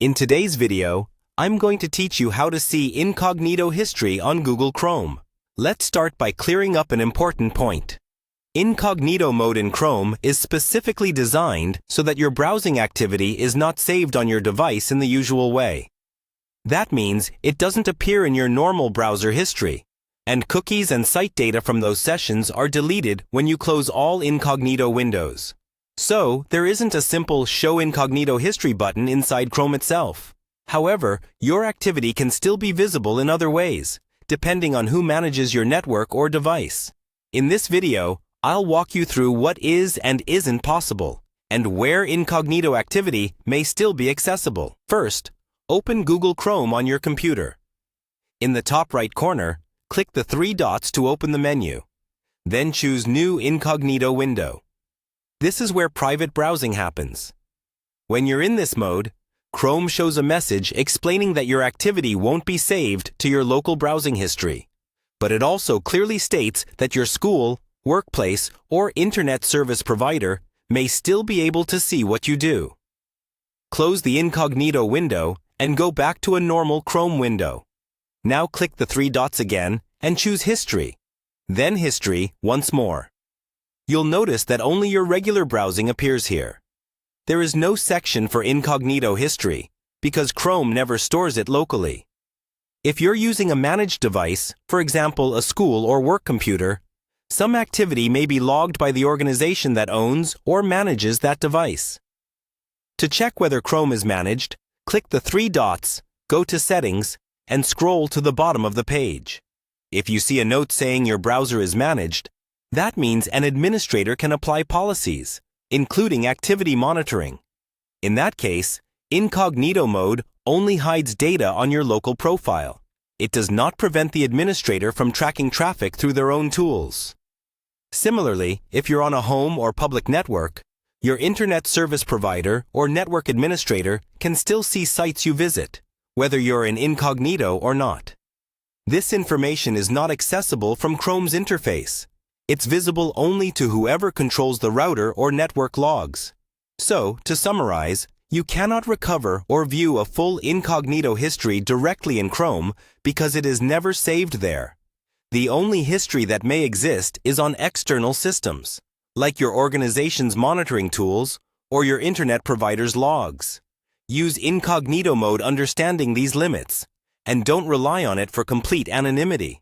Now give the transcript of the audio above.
In today's video, I'm going to teach you how to see incognito history on Google Chrome. Let's start by clearing up an important point. Incognito mode in Chrome is specifically designed so that your browsing activity is not saved on your device in the usual way. That means it doesn't appear in your normal browser history, and cookies and site data from those sessions are deleted when you close all incognito windows. So, there isn't a simple Show Incognito History button inside Chrome itself. However, your activity can still be visible in other ways, depending on who manages your network or device. In this video, I'll walk you through what is and isn't possible, and where incognito activity may still be accessible. First, open Google Chrome on your computer. In the top right corner, click the three dots to open the menu. Then choose New Incognito Window. This is where private browsing happens. When you're in this mode, Chrome shows a message explaining that your activity won't be saved to your local browsing history, but it also clearly states that your school, workplace, or internet service provider may still be able to see what you do. Close the incognito window and go back to a normal Chrome window. Now click the three dots again and choose History, then History once more. You'll notice that only your regular browsing appears here. There is no section for incognito history because Chrome never stores it locally. If you're using a managed device, for example a school or work computer, some activity may be logged by the organization that owns or manages that device. To check whether Chrome is managed, click the three dots, go to Settings, and scroll to the bottom of the page. If you see a note saying your browser is managed, that means an administrator can apply policies, including activity monitoring. In that case, incognito mode only hides data on your local profile. It does not prevent the administrator from tracking traffic through their own tools. Similarly, if you're on a home or public network, your internet service provider or network administrator can still see sites you visit, whether you're in incognito or not. This information is not accessible from Chrome's interface. It's visible only to whoever controls the router or network logs. So, to summarize, you cannot recover or view a full incognito history directly in Chrome because it is never saved there. The only history that may exist is on external systems, like your organization's monitoring tools or your internet provider's logs. Use incognito mode understanding these limits, and don't rely on it for complete anonymity.